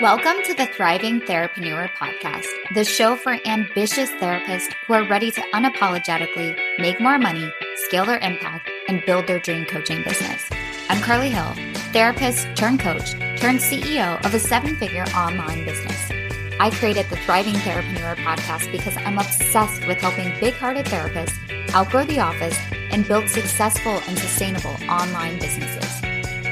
Welcome to the Thriving Therapreneur podcast, the show for ambitious therapists who are ready to unapologetically make more money, scale their impact, and build their dream coaching business. I'm Carly Hill, therapist turned coach turned CEO of a 7-figure online business. I created the Thriving Therapreneur podcast because I'm obsessed with helping big-hearted therapists outgrow the office and build successful and sustainable online businesses.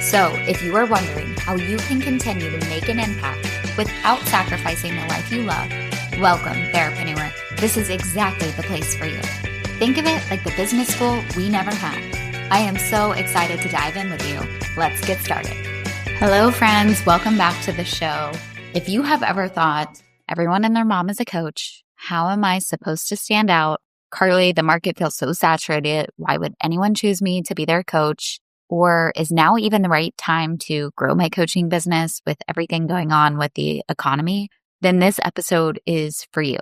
So if you are wondering how you can continue to make an impact without sacrificing the life you love, welcome, Therapreneur. This is exactly the place for you. Think of it like the business school we never had. I am so excited to dive in with you. Let's get started. Hello, friends. Welcome back to the show. If you have ever thought, everyone and their mom is a coach, how am I supposed to stand out? Carly, the market feels so saturated. Why would anyone choose me to be their coach? Or is now even the right time to grow my coaching business with everything going on with the economy? Then this episode is for you.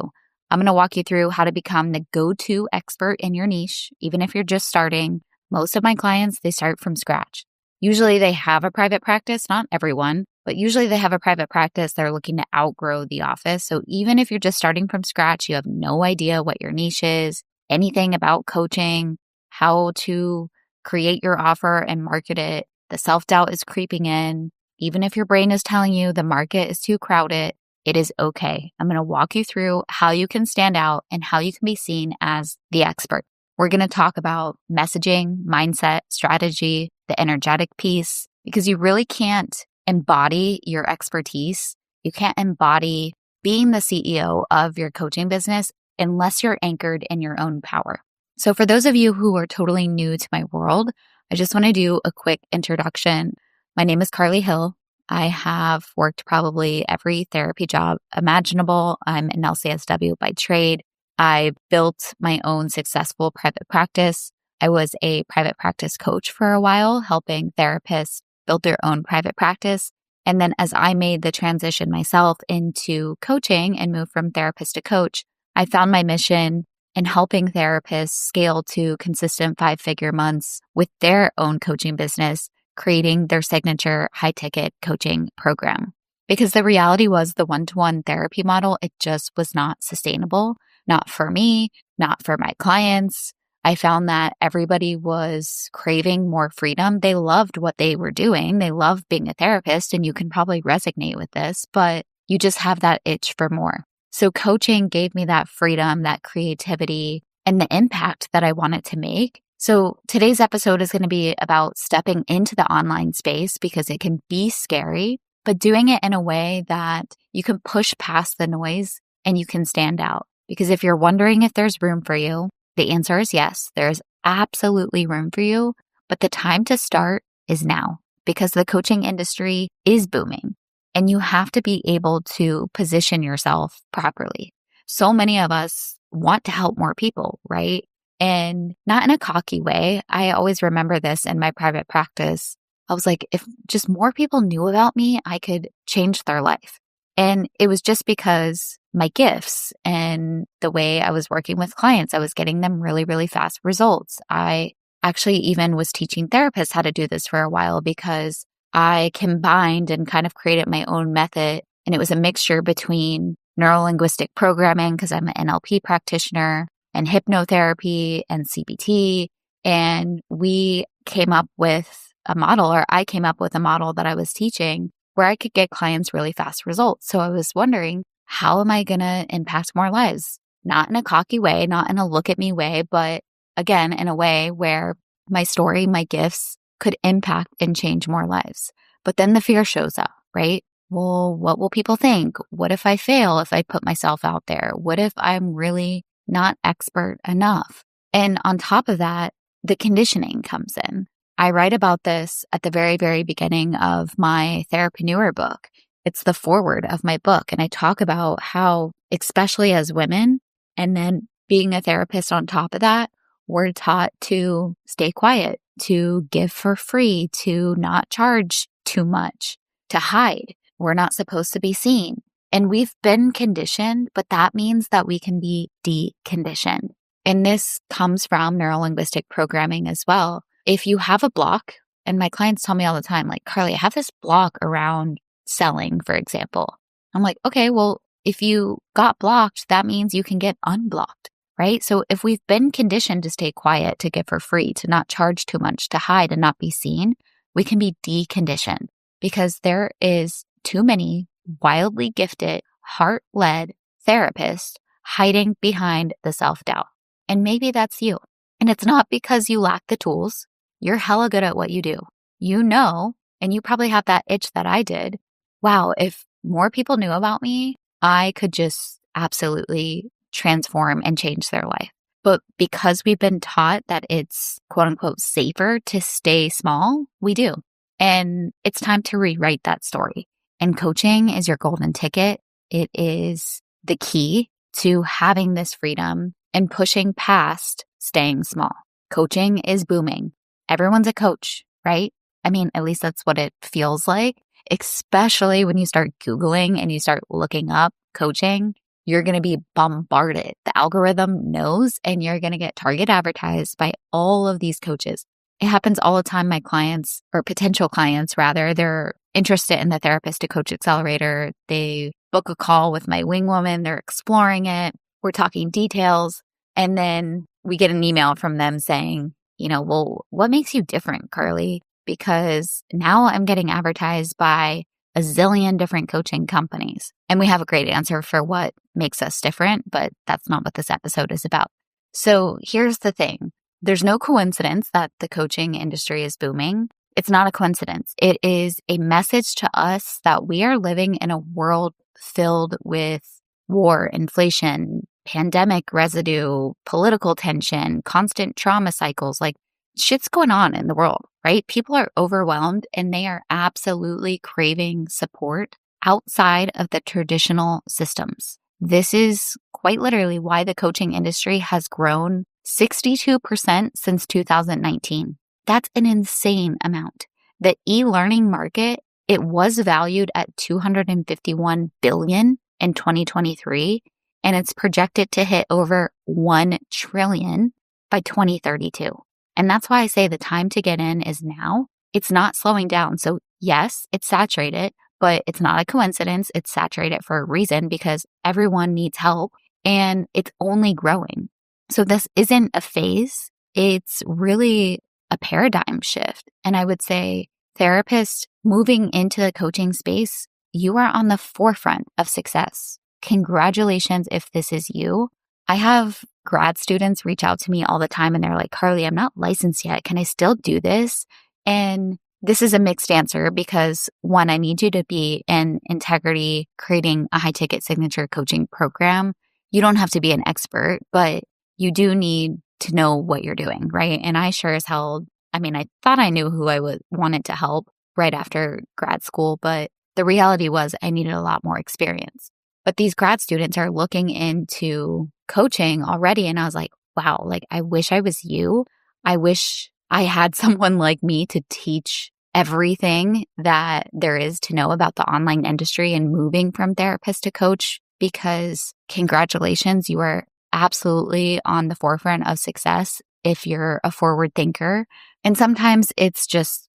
I'm going to walk you through how to become the go-to expert in your niche, even if you're just starting. Most of my clients, they start from scratch. Usually they have a private practice, not everyone, but usually they have a private practice. They're looking to outgrow the office. So even if you're just starting from scratch, you have no idea what your niche is, anything about coaching, how to create your offer and market it. The self-doubt is creeping in. Even if your brain is telling you the market is too crowded, it is okay. I'm going to walk you through how you can stand out and how you can be seen as the expert. We're going to talk about messaging, mindset, strategy, the energetic piece, because you really can't embody your expertise. You can't embody being the CEO of your coaching business unless you're anchored in your own power. So for those of you who are totally new to my world, I just want to do a quick introduction. My name is Carly Hill. I have worked probably every therapy job imaginable. I'm an LCSW by trade. I built my own successful private practice. I was a private practice coach for a while, helping therapists build their own private practice. And then as I made the transition myself into coaching and moved from therapist to coach, I found my mission in helping therapists scale to consistent 5-figure months with their own coaching business, creating their signature high-ticket coaching program. Because the reality was the one-to-one therapy model, it just was not sustainable, not for me, not for my clients. I found that everybody was craving more freedom. They loved what they were doing. They loved being a therapist, and you can probably resonate with this, but you just have that itch for more. So coaching gave me that freedom, that creativity, and the impact that I wanted to make. So today's episode is going to be about stepping into the online space because it can be scary, but doing it in a way that you can push past the noise and you can stand out. Because if you're wondering if there's room for you, the answer is yes, there's absolutely room for you, but the time to start is now because the coaching industry is booming. And you have to be able to position yourself properly. So many of us want to help more people, right? And not in a cocky way. I always remember this in my private practice. I was like, if just more people knew about me, I could change their life. And it was just because my gifts and the way I was working with clients, I was getting them really, really fast results. I actually even was teaching therapists how to do this for a while because I combined and kind of created my own method. And it was a mixture between neuro-linguistic programming, because I'm an NLP practitioner, and hypnotherapy and CBT. And we came up with a model, or I came up with a model that I was teaching where I could get clients really fast results. So I was wondering, how am I going to impact more lives? Not in a cocky way, not in a look at me way, but again, in a way where my story, my gifts, could impact and change more lives. But then the fear shows up, right? Well, what will people think? What if I fail if I put myself out there? What if I'm really not expert enough? And on top of that, the conditioning comes in. I write about this at the very, very beginning of my Therapreneur book. It's the foreword of my book. And I talk about how, especially as women, and then being a therapist on top of that, we're taught to stay quiet, to give for free, to not charge too much, to hide. We're not supposed to be seen. And we've been conditioned, but that means that we can be deconditioned. And this comes from neuro-linguistic programming as well. If you have a block, and my clients tell me all the time, like, Carly, I have this block around selling, for example. I'm like, okay, well, if you got blocked, that means you can get unblocked, right? So if we've been conditioned to stay quiet, to give for free, to not charge too much, to hide and not be seen, we can be deconditioned because there is too many wildly gifted, heart-led therapists hiding behind the self-doubt. And maybe that's you. And it's not because you lack the tools. You're hella good at what you do. You know, and you probably have that itch that I did. Wow, if more people knew about me, I could just absolutely transform and change their life. But because we've been taught that it's quote unquote safer to stay small, we do. And it's time to rewrite that story. And coaching is your golden ticket. It is the key to having this freedom and pushing past staying small. Coaching is booming. Everyone's a coach, right? I mean, at least that's what it feels like, especially when you start Googling and you start looking up coaching. You're going to be bombarded. The algorithm knows, and you're going to get target advertised by all of these coaches. It happens all the time. My clients, or potential clients rather, they're interested in the Therapist to Coach Accelerator. They book a call with my wing woman. They're exploring it. We're talking details. And then we get an email from them saying, well, what makes you different, Carly? Because now I'm getting advertised by a zillion different coaching companies. And we have a great answer for what makes us different, but that's not what this episode is about. So here's the thing. There's no coincidence that the coaching industry is booming. It's not a coincidence. It is a message to us that we are living in a world filled with war, inflation, pandemic residue, political tension, constant trauma cycles. Like, shit's going on in the world, right? People are overwhelmed and they are absolutely craving support outside of the traditional systems. This is quite literally why the coaching industry has grown 62% since 2019. That's an insane amount. The e-learning market, it was valued at $251 billion in 2023, and it's projected to hit over $1 trillion by 2032. And that's why I say the time to get in is now. It's not slowing down. So yes, it's saturated, but it's not a coincidence. It's saturated for a reason because everyone needs help and it's only growing. So this isn't a phase. It's really a paradigm shift. And I would say therapists moving into the coaching space, you are on the forefront of success. Congratulations if this is you. I have grad students reach out to me all the time and they're like, Carly, I'm not licensed yet. Can I still do this? And this is a mixed answer because one, I need you to be in integrity, creating a high ticket signature coaching program. You don't have to be an expert, but you do need to know what you're doing, right? And I sure as hell, I thought I knew who I wanted to help right after grad school, but the reality was I needed a lot more experience. But these grad students are looking into coaching already. And I was like, wow, like I wish I was you. I wish I had someone like me to teach everything that there is to know about the online industry and moving from therapist to coach, because congratulations, you are absolutely on the forefront of success if you're a forward thinker. And sometimes it's just,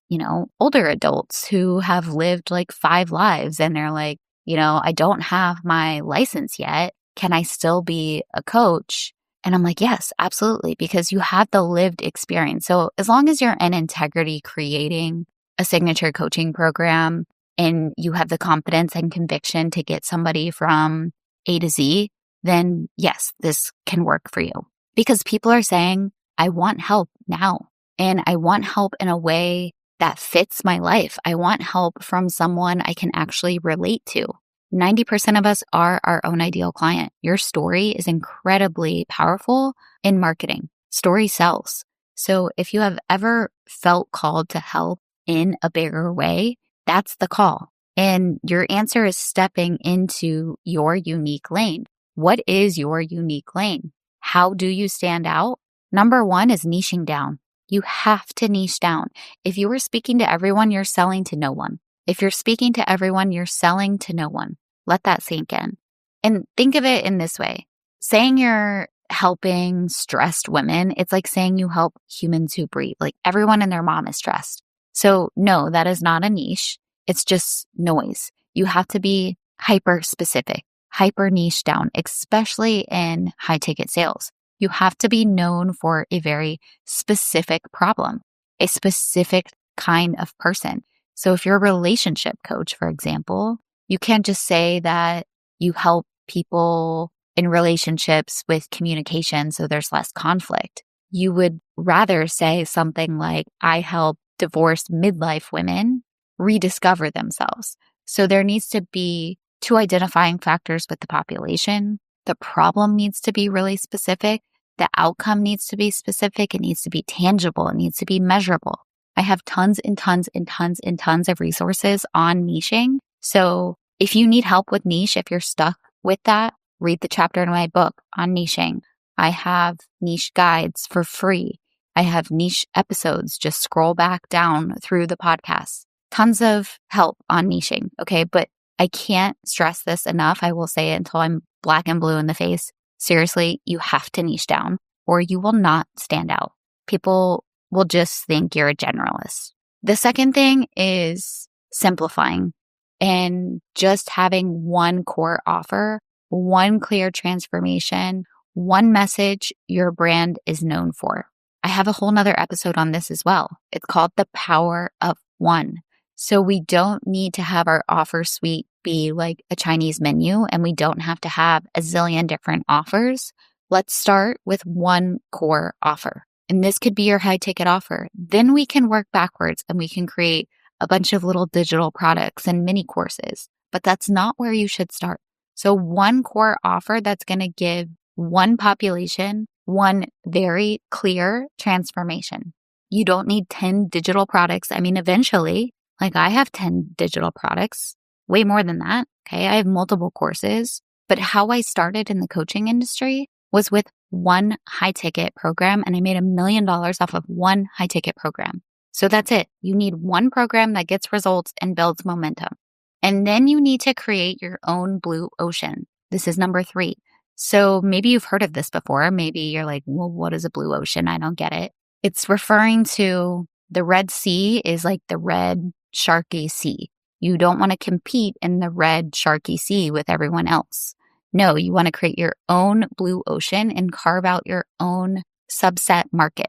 older adults who have lived like 5 lives and they're like, I don't have my license yet. Can I still be a coach? And I'm like, yes, absolutely, because you have the lived experience. So as long as you're in integrity creating a signature coaching program and you have the confidence and conviction to get somebody from A to Z, then yes, this can work for you. Because people are saying, I want help now. And I want help in a way that fits my life. I want help from someone I can actually relate to. 90% of us are our own ideal client. Your story is incredibly powerful in marketing. Story sells. So if you have ever felt called to help in a bigger way, that's the call. And your answer is stepping into your unique lane. What is your unique lane? How do you stand out? Number one is niching down. You have to niche down. If you were speaking to everyone, you're selling to no one. If you're speaking to everyone, you're selling to no one. Let that sink in. And think of it in this way. Saying you're helping stressed women, it's like saying you help humans who breathe. Like everyone and their mom is stressed. So no, that is not a niche. It's just noise. You have to be hyper specific, hyper niche down, especially in high ticket sales. You have to be known for a very specific problem, a specific kind of person. So if you're a relationship coach, for example, you can't just say that you help people in relationships with communication so there's less conflict. You would rather say something like, I help divorced midlife women rediscover themselves. So there needs to be two identifying factors with the population. The problem needs to be really specific. The outcome needs to be specific. It needs to be tangible. It needs to be measurable. I have tons and tons and tons and tons of resources on niching. So if you need help with niche, if you're stuck with that, read the chapter in my book on niching. I have niche guides for free. I have niche episodes. Just scroll back down through the podcast. Tons of help on niching. Okay. But I can't stress this enough. I will say it until I'm black and blue in the face. Seriously, you have to niche down or you will not stand out. People will just think you're a generalist. The second thing is simplifying and just having one core offer, one clear transformation, one message your brand is known for. I have a whole nother episode on this as well. It's called The Power of One. So we don't need to have our offer suite be like a Chinese menu and we don't have to have a zillion different offers. Let's start with one core offer. And this could be your high ticket offer. Then we can work backwards and we can create a bunch of little digital products and mini courses. But that's not where you should start. So one core offer that's going to give one population one very clear transformation. You don't need 10 digital products. I mean, eventually, like I have 10 digital products, way more than that. Okay. I have multiple courses, but how I started in the coaching industry was with one high ticket program and I made $1 million off of one high ticket program. So that's it. You need one program that gets results and builds momentum. And then you need to create your own blue ocean. This is number 3. So maybe you've heard of this before. Maybe you're like, well, what is a blue ocean? I don't get it. It's referring to the Red Sea is like the red sharky sea. You don't want to compete in the red sharky sea with everyone else. No, you want to create your own blue ocean and carve out your own subset market.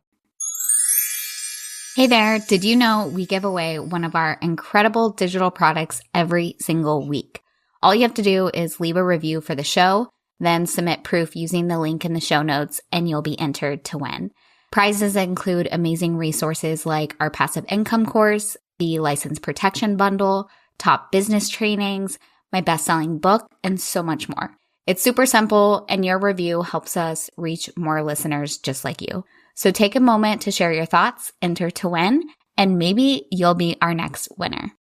Hey there, did you know we give away one of our incredible digital products every single week? All you have to do is leave a review for the show, then submit proof using the link in the show notes, and you'll be entered to win. Prizes include amazing resources like our passive income course, the license protection bundle, top business trainings, my best-selling book, and so much more. It's super simple, and your review helps us reach more listeners just like you. So take a moment to share your thoughts, enter to win, and maybe you'll be our next winner.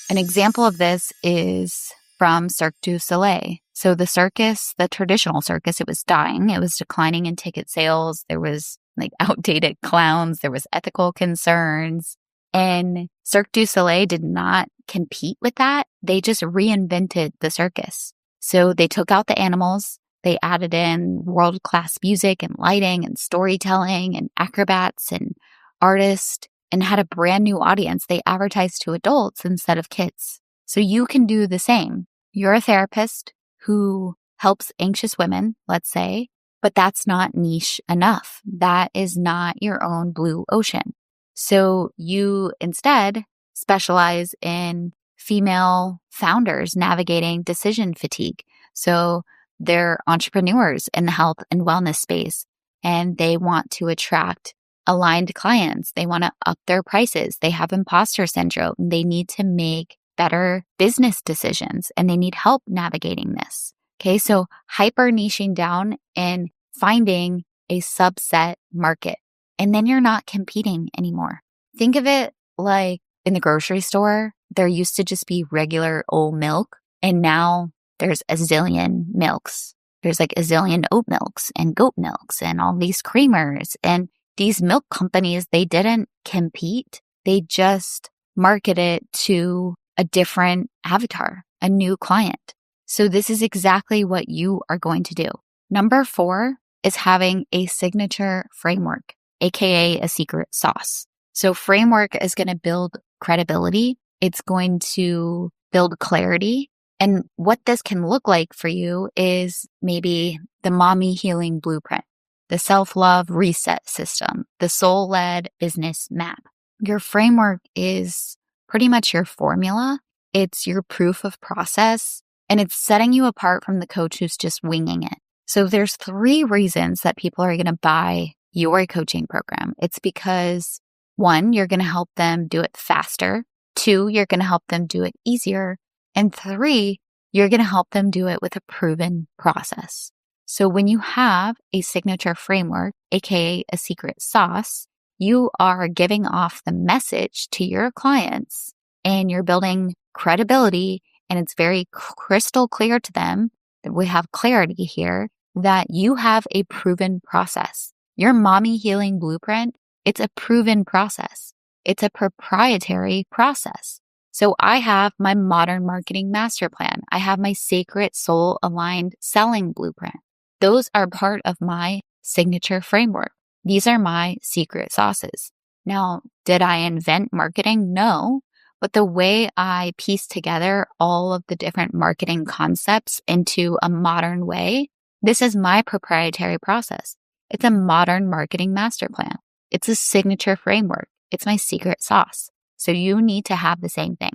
An example of this is from Cirque du Soleil. So the circus, the traditional circus, it was dying. It was declining in ticket sales. There was like outdated clowns. There was ethical concerns. And Cirque du Soleil did not compete with that. They just reinvented the circus. So they took out the animals. They added in world-class music and lighting and storytelling and acrobats and artists and had a brand new audience. They advertised to adults instead of kids. So you can do the same. You're a therapist who helps anxious women, let's say, but that's not niche enough. That is not your own blue ocean. So you instead specialize in female founders navigating decision fatigue. So they're entrepreneurs in the health and wellness space, and they want to attract aligned clients. They want to up their prices. They have imposter syndrome. They need to make better business decisions, and they need help navigating this. Okay, so hyper niching down and finding a subset market, and then you're not competing anymore. Think of it like in the grocery store, there used to just be regular old milk, and now there's a zillion milks. There's like a zillion oat milks and goat milks and all these creamers. And these milk companies, they didn't compete. They just marketed to a different avatar, a new client. So this is exactly what you are going to do. Number 4 is having a signature framework, aka a secret sauce. So framework is going to build credibility. It's going to build clarity. And what this can look like for you is maybe the mommy healing blueprint, the self-love reset system, the soul-led business map. Your framework is pretty much your formula. It's your proof of process, and it's setting you apart from the coach who's just winging it. So there's 3 reasons that people are going to buy your coaching program. It's because 1, you're going to help them do it faster. 2, you're going to help them do it easier. And 3, you're going to help them do it with a proven process. So when you have a signature framework, aka a secret sauce, you are giving off the message to your clients and you're building credibility, and it's very crystal clear to them that we have clarity here that you have a proven process. Your mommy healing blueprint, it's a proven process. It's a proprietary process. So I have my modern marketing master plan. I have my sacred soul aligned selling blueprint. Those are part of my signature framework. These are my secret sauces. Now, did I invent marketing? No, but the way I piece together all of the different marketing concepts into a modern way, this is my proprietary process. It's a modern marketing master plan. It's a signature framework. It's my secret sauce. So you need to have the same thing.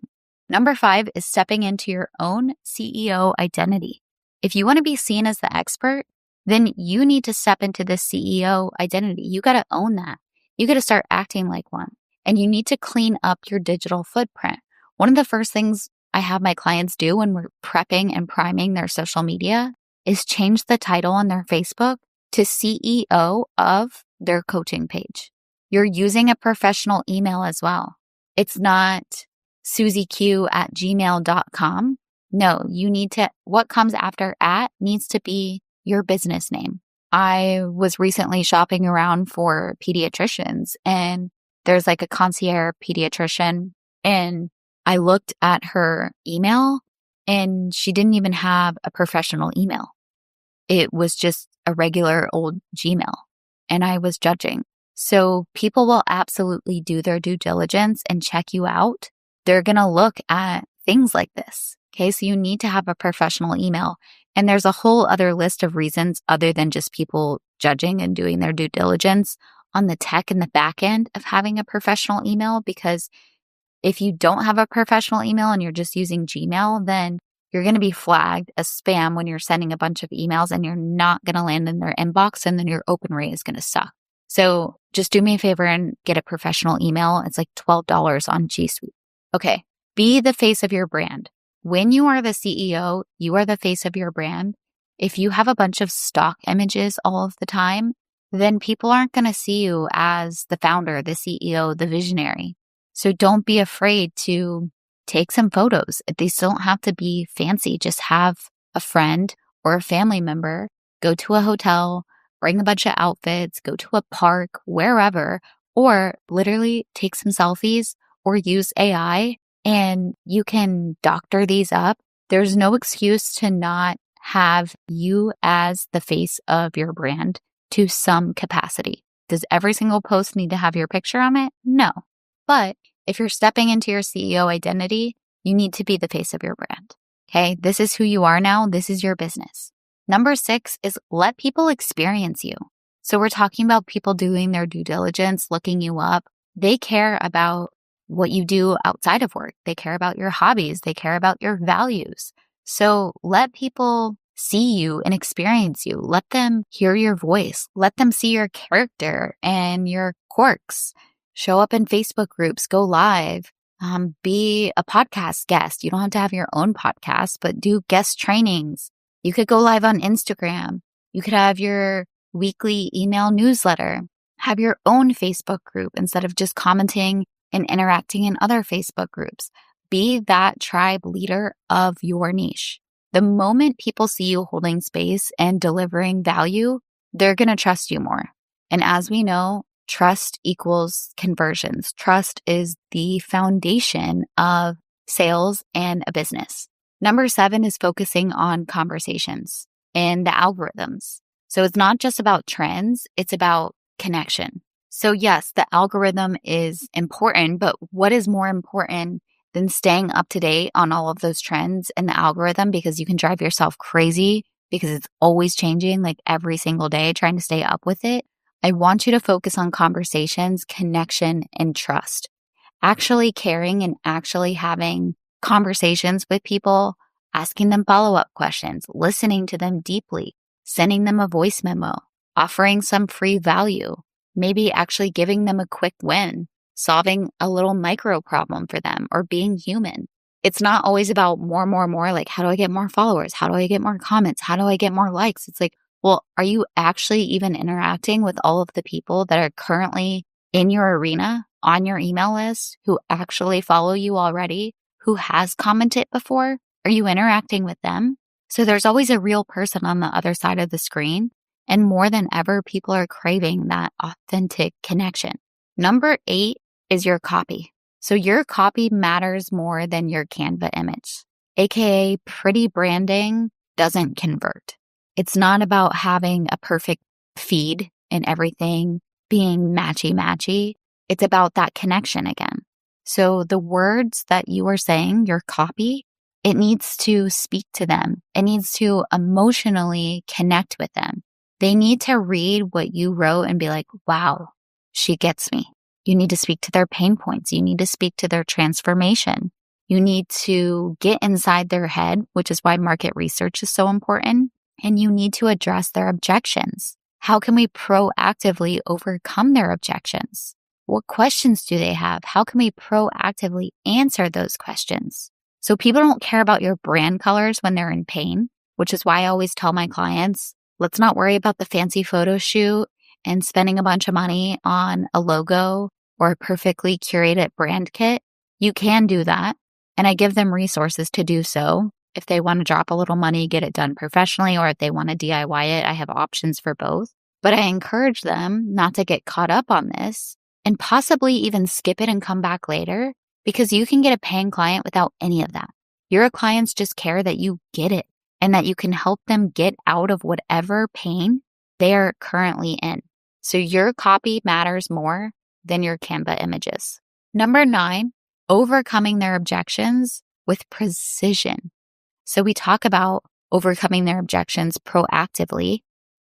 Number 5 is stepping into your own CEO identity. If you want to be seen as the expert, then you need to step into the CEO identity. You got to own that. You got to start acting like one. And you need to clean up your digital footprint. One of the first things I have my clients do when we're prepping and priming their social media is change the title on their Facebook to CEO of their coaching page. You're using a professional email as well. It's not susieq@gmail.com. No, you need to, what comes after at needs to be your business name. I was recently shopping around for pediatricians, and there's like a concierge pediatrician, and I looked at her email and she didn't even have a professional email. It was just a regular old Gmail, and I was judging. So people will absolutely do their due diligence and check you out. They're going to look at things like this. Okay, so you need to have a professional email. And there's a whole other list of reasons other than just people judging and doing their due diligence on the tech and the back end of having a professional email. Because if you don't have a professional email and you're just using Gmail, then you're going to be flagged as spam when you're sending a bunch of emails and you're not going to land in their inbox, and then your open rate is going to suck. So just do me a favor and get a professional email. It's like $12 on G Suite. Okay. Be the face of your brand. When you are the CEO, you are the face of your brand. If you have a bunch of stock images all of the time, then people aren't going to see you as the founder, the CEO, the visionary. So don't be afraid to take some photos. These don't have to be fancy. Just have a friend or a family member go to a hotel, bring a bunch of outfits, go to a park, wherever, or literally take some selfies or use AI, and you can doctor these up. There's no excuse to not have you as the face of your brand to some capacity. Does every single post need to have your picture on it? No. But if you're stepping into your CEO identity, you need to be the face of your brand. Okay, this is who you are now. This is your business. Number 6 is let people experience you. So we're talking about people doing their due diligence, looking you up. They care about what you do outside of work. They care about your hobbies. They care about your values. So let people see you and experience you. Let them hear your voice. Let them see your character and your quirks. Show up in Facebook groups, go live, be a podcast guest. You don't have to have your own podcast, but do guest trainings. You could go live on Instagram. You could have your weekly email newsletter, have your own Facebook group instead of just commenting and interacting in other Facebook groups. Be that tribe leader of your niche. The moment people see you holding space and delivering value, they're going to trust you more. And as we know, trust equals conversions. Trust is the foundation of sales and a business. Number 7 is focusing on conversations and the algorithms. So it's not just about trends, it's about connection. So yes, the algorithm is important, but what is more important than staying up to date on all of those trends and the algorithm, because you can drive yourself crazy because it's always changing like every single day, trying to stay up with it. I want you to focus on conversations, connection, and trust. Actually caring and actually having conversations with people, asking them follow-up questions, listening to them deeply, sending them a voice memo, offering some free value, maybe actually giving them a quick win, solving a little micro problem for them, or being human. It's not always about more, like, how do I get more followers? How do I get more comments? How do I get more likes? It's like, well, are you actually even interacting with all of the people that are currently in your arena, on your email list, who actually follow you already, who has commented before? Are you interacting with them? So there's always a real person on the other side of the screen. And more than ever, people are craving that authentic connection. Number 8 is your copy. So your copy matters more than your Canva image, aka pretty branding doesn't convert. It's not about having a perfect feed and everything being matchy-matchy. It's about that connection again. So the words that you are saying, your copy, it needs to speak to them. It needs to emotionally connect with them. They need to read what you wrote and be like, wow, she gets me. You need to speak to their pain points. You need to speak to their transformation. You need to get inside their head, which is why market research is so important. And you need to address their objections. How can we proactively overcome their objections? What questions do they have? How can we proactively answer those questions? So people don't care about your brand colors when they're in pain, which is why I always tell my clients, let's not worry about the fancy photo shoot and spending a bunch of money on a logo or a perfectly curated brand kit. You can do that. And I give them resources to do so. If they want to drop a little money, get it done professionally, or if they want to DIY it, I have options for both. But I encourage them not to get caught up on this and possibly even skip it and come back later, because you can get a paying client without any of that. Your clients just care that you get it and that you can help them get out of whatever pain they're currently in. So your copy matters more than your Canva images. Number 9, overcoming their objections with precision. So we talk about overcoming their objections proactively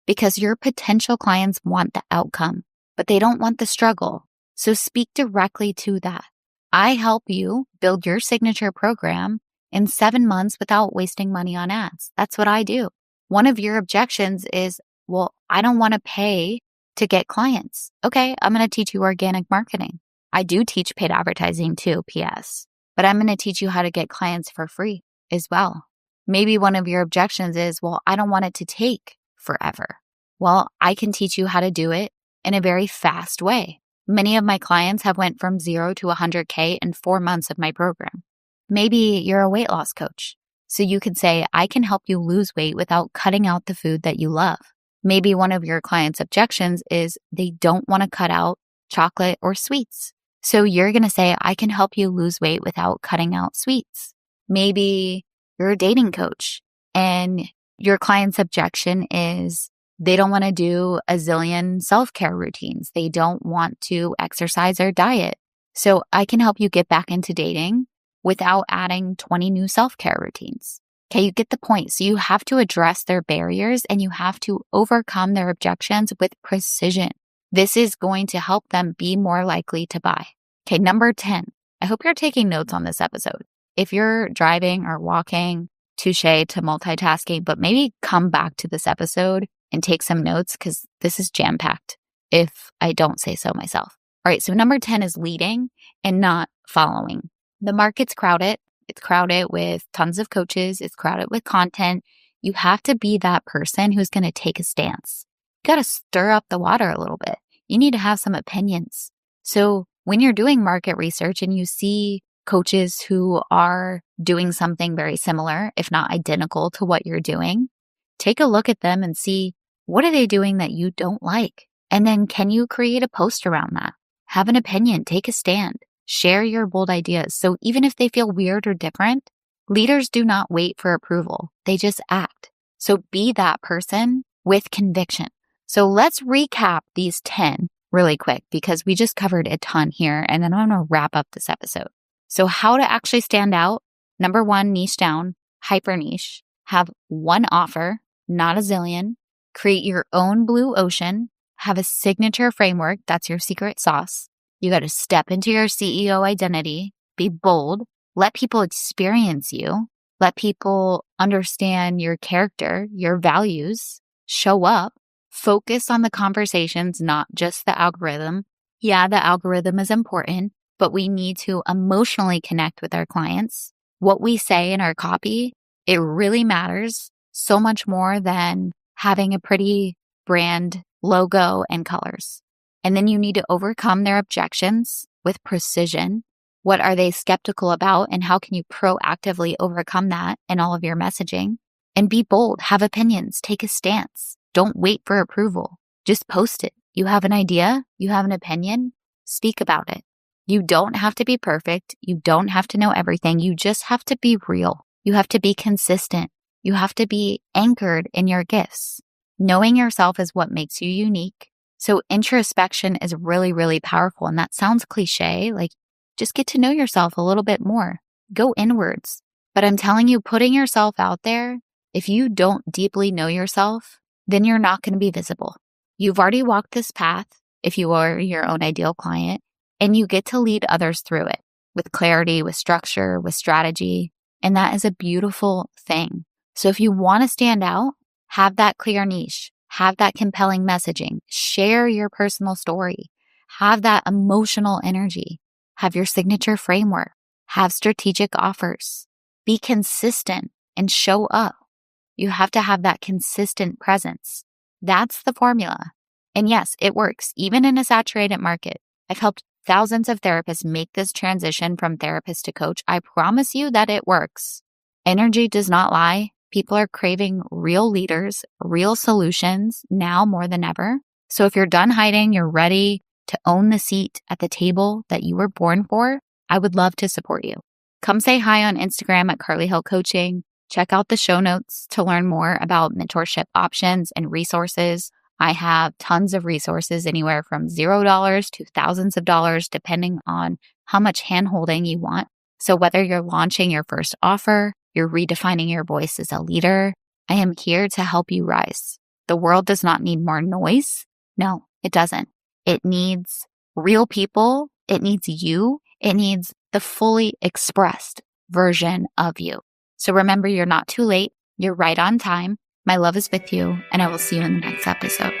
because your potential clients want the outcome, but they don't want the struggle. So speak directly to that. I help you build your signature program in 7 months without wasting money on ads. That's what I do. One of your objections is, well, I don't want to pay to get clients. Okay, I'm going to teach you organic marketing. I do teach paid advertising too, PS, but I'm going to teach you how to get clients for free as well. Maybe one of your objections is, well, I don't want it to take forever. Well, I can teach you how to do it in a very fast way. Many of my clients have went from 0 to 100K in 4 months of my program. Maybe you're a weight loss coach. So you could say, I can help you lose weight without cutting out the food that you love. Maybe one of your clients' objections is they don't want to cut out chocolate or sweets. So you're going to say, I can help you lose weight without cutting out sweets. Maybe you're a dating coach and your client's objection is they don't want to do a zillion self-care routines. They don't want to exercise or diet. So I can help you get back into dating without adding 20 new self-care routines. Okay, you get the point. So you have to address their barriers and you have to overcome their objections with precision. This is going to help them be more likely to buy. Okay, number 10. I hope you're taking notes on this episode. If you're driving or walking, touche to multitasking, but maybe come back to this episode and take some notes because this is jam-packed if I don't say so myself. All right, so number 10 is leading and not following. The market's crowded. It's crowded with tons of coaches. It's crowded with content. You have to be that person who's going to take a stance. You got to stir up the water a little bit. You need to have some opinions. So when you're doing market research and you see coaches who are doing something very similar, if not identical to what you're doing, take a look at them and see, what are they doing that you don't like? And then can you create a post around that? Have an opinion, take a stand, share your bold ideas. So even if they feel weird or different, leaders do not wait for approval. They just act. So be that person with conviction. So let's recap these 10 really quick because we just covered a ton here and then I'm going to wrap up this episode. So how to actually stand out? Number one, niche down, hyper niche. Have one offer, not a zillion. Create your own blue ocean. Have a signature framework. That's your secret sauce. You got to step into your CEO identity. Be bold. Let people experience you. Let people understand your character, your values. Show up. Focus on the conversations, not just the algorithm. Yeah, the algorithm is important, but we need to emotionally connect with our clients. What we say in our copy, it really matters so much more than having a pretty brand logo and colors. And then you need to overcome their objections with precision. What are they skeptical about, and how can you proactively overcome that in all of your messaging? And be bold, have opinions, take a stance. Don't wait for approval. Just post it. You have an idea, you have an opinion, speak about it. You don't have to be perfect. You don't have to know everything. You just have to be real. You have to be consistent. You have to be anchored in your gifts. Knowing yourself is what makes you unique. So introspection is really, really powerful. And that sounds cliche, like just get to know yourself a little bit more. Go inwards. But I'm telling you, putting yourself out there, if you don't deeply know yourself, then you're not going to be visible. You've already walked this path if you are your own ideal client, and you get to lead others through it with clarity, with structure, with strategy. And that is a beautiful thing. So if you want to stand out, have that clear niche, have that compelling messaging, share your personal story, have that emotional energy, have your signature framework, have strategic offers, be consistent and show up. You have to have that consistent presence. That's the formula. And yes, it works, even in a saturated market. I've helped thousands of therapists make this transition from therapist to coach. I promise you that it works. Energy does not lie. People are craving real leaders, real solutions now more than ever. So if you're done hiding, you're ready to own the seat at the table that you were born for, I would love to support you. Come say hi on Instagram at Carly Hill Coaching. Check out the show notes to learn more about mentorship options and resources. I have tons of resources, anywhere from $0 to thousands of dollars, depending on how much handholding you want. So whether you're launching your first offer, you're redefining your voice as a leader, I am here to help you rise. The world does not need more noise. No, it doesn't. It needs real people. It needs you. It needs the fully expressed version of you. So remember, you're not too late. You're right on time. My love is with you, and I will see you in the next episode.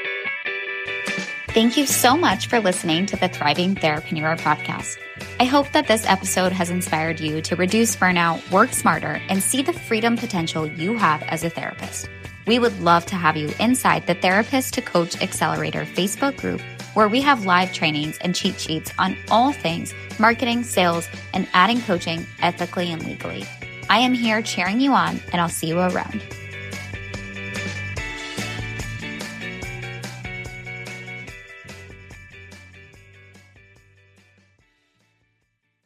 Thank you so much for listening to the Thriving Therapreneur podcast. I hope that this episode has inspired you to reduce burnout, work smarter, and see the freedom potential you have as a therapist. We would love to have you inside the Therapist to Coach Accelerator Facebook group, where we have live trainings and cheat sheets on all things marketing, sales, and adding coaching ethically and legally. I am here cheering you on, and I'll see you around.